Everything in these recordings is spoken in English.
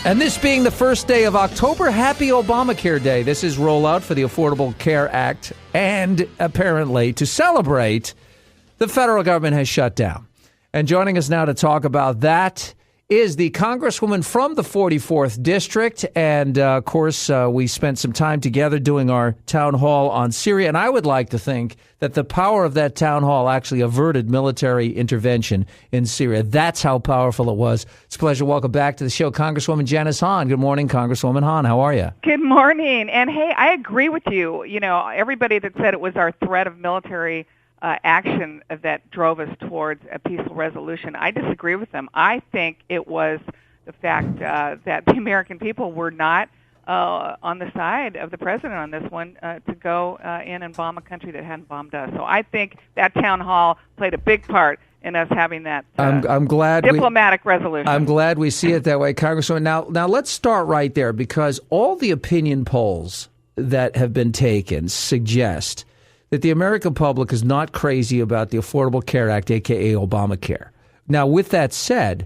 And this being the first day of October, happy Obamacare Day. This is rollout for the Affordable Care Act. And apparently, to celebrate, the federal government has shut down. And joining us now to talk about that is the Congresswoman from the 44th District. And, of course, we spent some time together doing our town hall on Syria. And I would like to think that the power of that town hall actually averted military intervention in Syria. That's how powerful it was. It's a pleasure. Welcome back to the show, Congresswoman Janice Hahn. Good morning, Congresswoman Hahn. How are you? Good morning. And, hey, I agree with you. You know, everybody that said it was our threat of military action that drove us towards a peaceful resolution, I disagree with them. I think it was the fact that the American people were not on the side of the president on this one to go in and bomb a country that hadn't bombed us. So I think that town hall played a big part in us having that I'm glad diplomatic resolution. I'm glad we see it that way, Congresswoman. Now let's start right there, because all the opinion polls that have been taken suggest that the American public is not crazy about the Affordable Care Act, a.k.a. Obamacare. Now, with that said,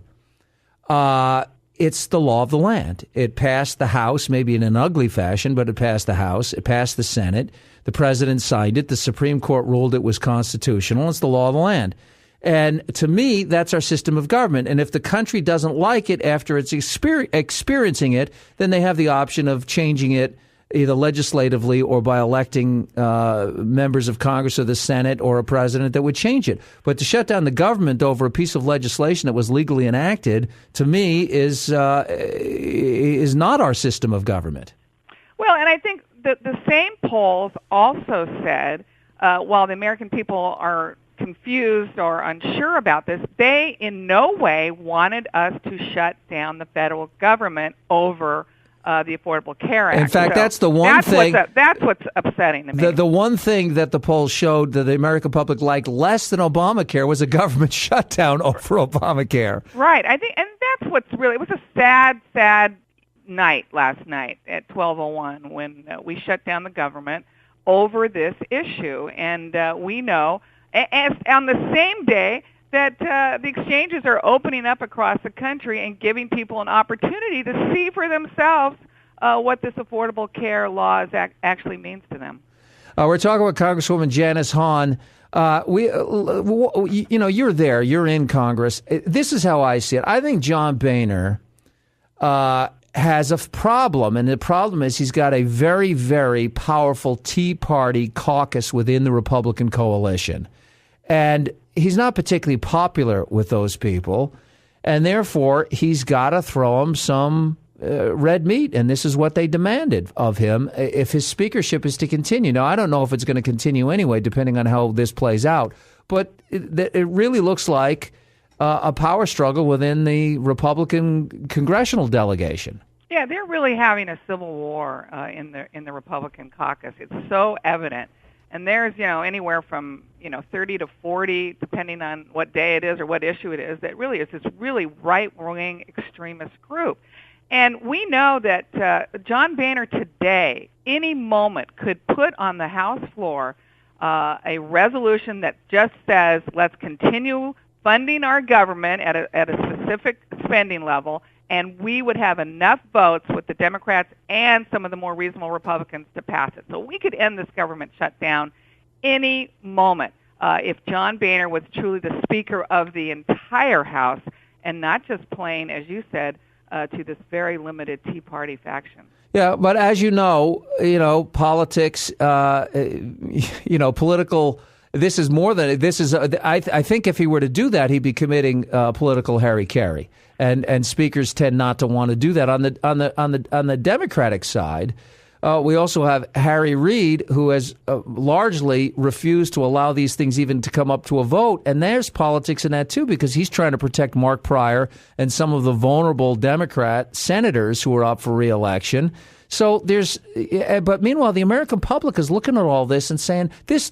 it's the law of the land. It passed the House, maybe in an ugly fashion, but it passed the House. It passed the Senate. The president signed it. The Supreme Court ruled it was constitutional. It's the law of the land. And to me, that's our system of government. And if the country doesn't like it after it's experiencing it, then they have the option of changing it either legislatively or by electing members of Congress or the Senate or a president that would change it. But to shut down the government over a piece of legislation that was legally enacted, to me, is not our system of government. Well, and I think that the same polls also said, while the American people are confused or unsure about this, they in no way wanted us to shut down the federal government over the Affordable Care Act. In fact, that's the one thing. That's what's upsetting to me. The one thing that the polls showed that the American public liked less than Obamacare was a government shutdown over Obamacare. Right. I think, and that's what's really. It was a sad night last night at 12:01 when we shut down the government over this issue, and we know, as on the same day that the exchanges are opening up across the country and giving people an opportunity to see for themselves what this Affordable Care law actually means to them. We're talking with Congresswoman Janice Hahn. You're there. You're in Congress. This is how I see it. I think John Boehner has a problem, and the problem is he's got a very, very powerful Tea Party caucus within the Republican coalition. And he's not particularly popular with those people, and therefore he's got to throw him some red meat, and this is what they demanded of him if his speakership is to continue. Now, I don't know if it's going to continue anyway, depending on how this plays out, but it really looks like a power struggle within the Republican congressional delegation. Yeah, they're really having a civil war in the Republican caucus. It's so evident. And there's, anywhere from, 30 to 40, depending on what day it is or what issue it is, that really is this really right-wing extremist group. And we know that John Boehner today, any moment, could put on the House floor a resolution that just says, let's continue funding our government at a specific spending level, and we would have enough votes with the Democrats and some of the more reasonable Republicans to pass it. So we could end this government shutdown any moment if John Boehner was truly the Speaker of the entire House and not just playing, as you said, to this very limited Tea Party faction. Yeah, but as you know, politics, political. This is more than this is. I think if he were to do that, he'd be committing political hara-kiri, and speakers tend not to want to do that. On the Democratic side, we also have Harry Reid, who has largely refused to allow these things even to come up to a vote, and there's politics in that too, because he's trying to protect Mark Pryor and some of the vulnerable Democrat senators who are up for re-election. So but meanwhile, the American public is looking at all this and saying this.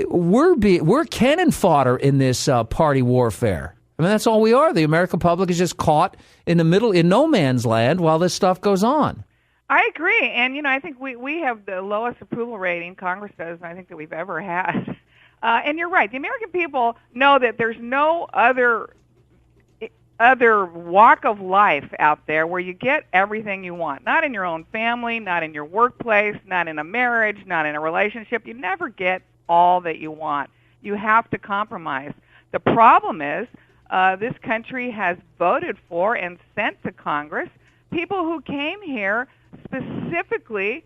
We're cannon fodder in this party warfare. I mean, that's all we are. The American public is just caught in the middle, in no man's land, while this stuff goes on. I agree. And, I think we have the lowest approval rating, Congress does, I think, that we've ever had. And you're right. The American people know that there's no other other walk of life out there where you get everything you want. Not in your own family, not in your workplace, not in a marriage, not in a relationship. You never get all that you want. You have to compromise. The problem is this country has voted for and sent to Congress people who came here specifically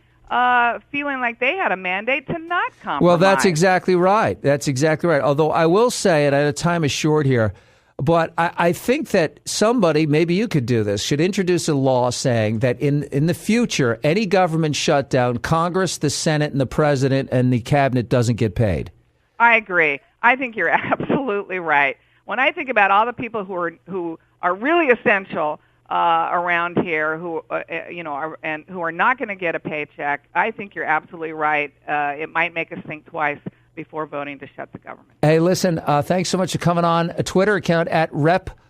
feeling like they had a mandate to not compromise. Well, that's exactly right. That's exactly right. Although I will say, and I know time is short here, but I think that somebody, maybe you could do this, should introduce a law saying that in the future, any government shutdown, Congress, the Senate, and the President and the Cabinet doesn't get paid. I agree. I think you're absolutely right. When I think about all the people who are really essential around here, who who are not going to get a paycheck, I think you're absolutely right. It might make us think twice before voting to shut the government. Hey, listen, thanks so much for coming on. A Twitter account at @rep_Janice.